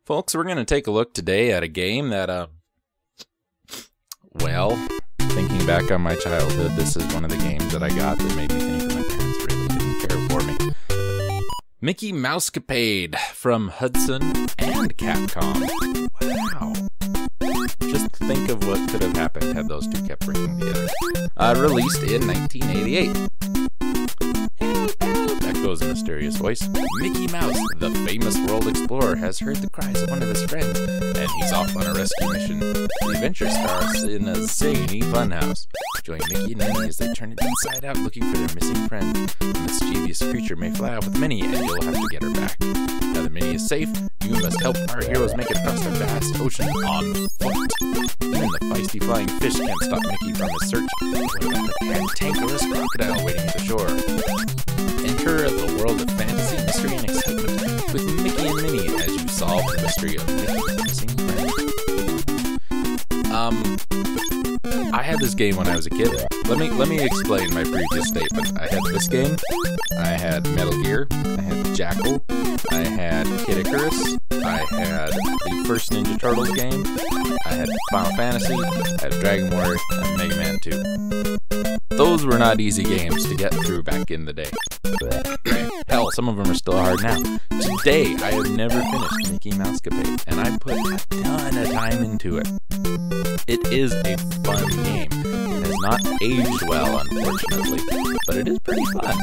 Folks, we're going to take a look today at a game that, well, thinking back on my childhood, this is one of the games that I got that made me think that my parents really didn't care for me. Mickey Mousecapade from Hudson and Capcom. Wow. Just think of what could have happened had those two kept working together. Released in 1988. Echoes a mysterious voice. Mickey Mouse, the famous world explorer, has heard the cries of one of his friends, and he's off on a rescue mission. The adventure starts in a zany funhouse. Join Mickey and Minnie as they turn it inside out looking for their missing friend. A mischievous creature may fly out with Minnie, and you'll have to get her back. Now that Minnie is safe, you must help our heroes make it across the vast ocean on foot. Even the feisty flying fish can't stop Mickey from his search. What about the cantankerous crocodile waiting at the shore? Enter the world of fantasy, mystery, and excitement with Mickey and Minnie as you solve the mystery of Mickey's missing friend. I had this game when I was a kid. Let me explain my previous statement. I had this game, I had Metal Gear, I had Jackal, I had Kid Icarus, I had the first Ninja Turtles game, I had Final Fantasy, I had Dragon Warrior, and Mega Man 2. Those were not easy games to get through back in the day. Hell, some of them are still hard now. Today, I have never finished Mickey Mousecapade, and I put a ton of time into it. It is a fun game. It has not aged well, unfortunately, but it is pretty fun.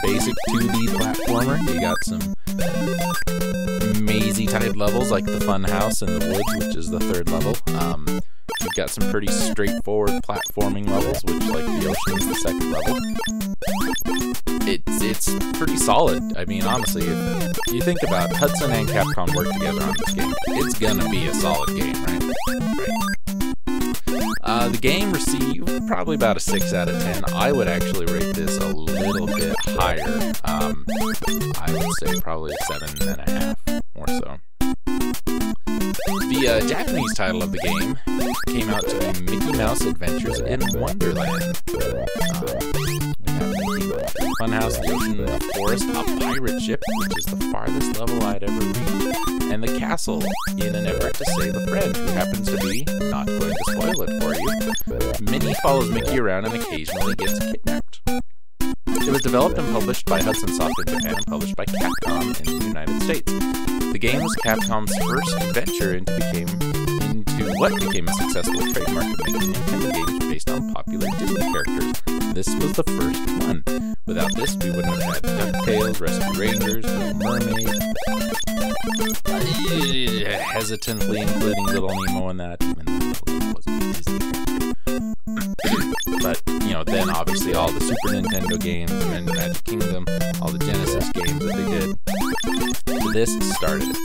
Basic 2D platformer. You got some mazy-type levels like the fun house in the woods, which is the third level. You've got some pretty straightforward platforming levels, which, like the ocean, is the second level. It's pretty solid. I mean, honestly, if you think about it, Hudson and Capcom work together on this game. It's gonna be a solid game, right? The game received probably about a 6 out of 10. I would actually rate this a little bit higher. I would say probably a 7.5 or so. The Japanese title of the game came out to be Mickey Mouse Adventures in Wonderland. We have Mickey, the funhouse, the ocean, the forest, a pirate ship, which is the farthest level I'd ever reached, and the castle in an effort to save a friend who happens to be, not going to spoil it for you, Minnie follows Mickey around and occasionally gets kidnapped. It was developed and published by Hudson Soft in Japan and published by Capcom in the United States. The game was Capcom's first venture into what became a successful trademark of making Nintendo games based on popular Disney characters. This was the first one. Without this, we wouldn't have had DuckTales, Rescue Rangers, Little Mermaid, hesitantly including Little Nemo in that, even though Little Nemo wasn't a Disney character. But, you know, then obviously all the Super Nintendo games and Magic Kingdom, all the Genesis games that they did. So this started it.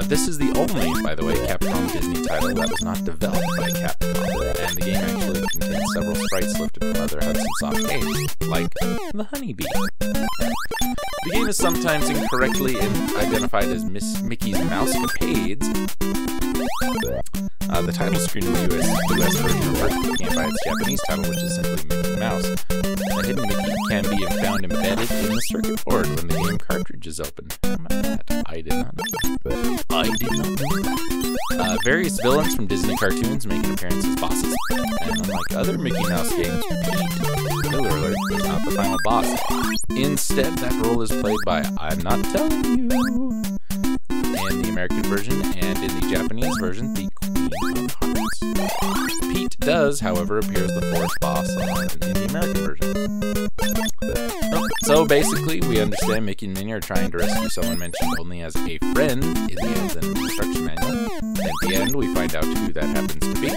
This is the only, by the way, Capcom Disney title that was not developed by Capcom, and the game actually contains several sprites lifted from other Hudson Soft games, like the Honeybee. The game is sometimes incorrectly identified as Mickey's Mousecapades. The title screen in the US version of Mark began by its Japanese title, which is simply Mickey Mouse. The hidden Mickey can be found embedded in the circuit board when the game cartridge is opened. How about that? I did not know that. Various villains from Disney cartoons make an appearance as bosses. And unlike other Mickey Mouse games, Pete, spoiler alert, is not the final boss. Instead, that role is played by I'm Not Telling You in the American version, and in the Japanese version, the Queen of Hearts. Pete does, however, appear as the fourth boss in the American version. So basically, we understand Mickey and Minnie are trying to rescue someone mentioned only as a friend in the instruction manual. And at the end, we find out who that happens to be.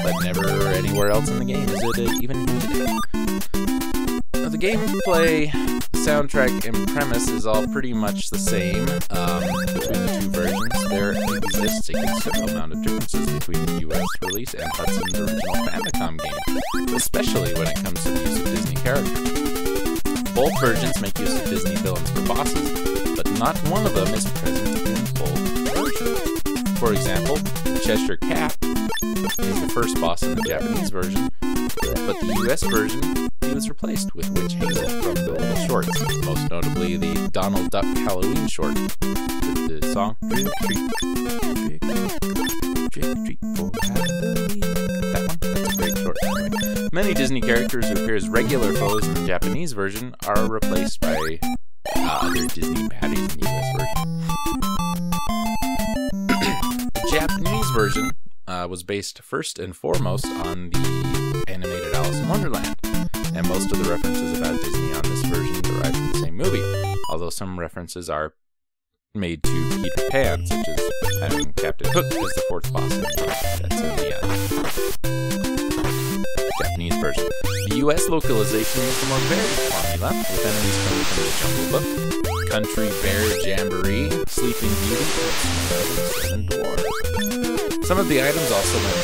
But never anywhere else in the game is it even hinted at. Now, the gameplay, the soundtrack, and premise is all pretty much the same between the two versions. There exists a considerable amount of differences between the US release and Hudson's original Famicom game, especially when it comes to the use of Disney characters. Both versions make use of Disney villains for bosses, but not one of them is present in both versions. For example, the Cheshire Cat is the first boss in the Japanese version, but the US version was replaced with Witch Hazel from the little shorts, most notably the Donald Duck Halloween short with the song Trick or Treat for Halloween. That one, that's a great short. Anyway, many Disney characters who appear as regular foes in the Japanese version are replaced by other Disney baddies in the US version. The Japanese version was based first and foremost on the animated Alice in Wonderland, and most of the references about Disney on this version derive from the same movie, although some references are made to Peter Pan, such as having Captain Hook as the fourth boss. That's in the Japanese version. The US localization is the more varied formula, with enemies coming from the Jungle Book, Country Bear Jamboree, Sleeping Beauty, and Dwarves. Some of the items also went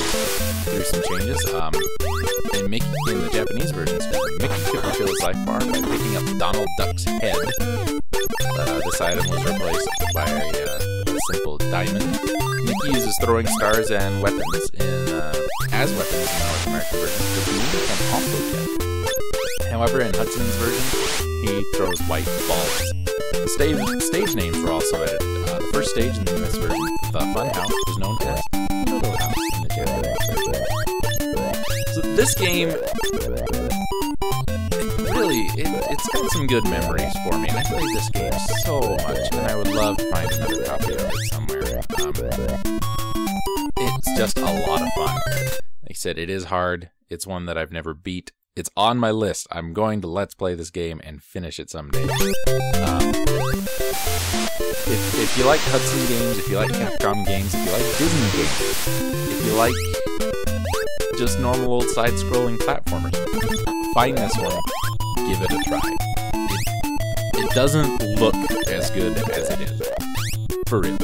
through some changes. In the Japanese version, Mickey could refill his life bar by picking up Donald Duck's head. This item was replaced by a simple diamond. Mickey uses throwing stars and weapons as weapons in the North American version, which Mickey can also get. However, in Hudson's version, he throws white balls. The stage names were also added. The first stage in the US version, the Fun House, was known as Little House in the Japanese version. So this game, it's got some good memories for me. I played this game so much, and I would love to find another copy of it somewhere. It's just a lot of fun. Like I said, it is hard. It's one that I've never beat. It's on my list. I'm going to Let's Play this game and finish it someday. If you like Hudson games, if you like Capcom games, if you like Disney games, if you like just normal old side-scrolling platformers, find this one. Give it a try. It doesn't look as good as it is. For real.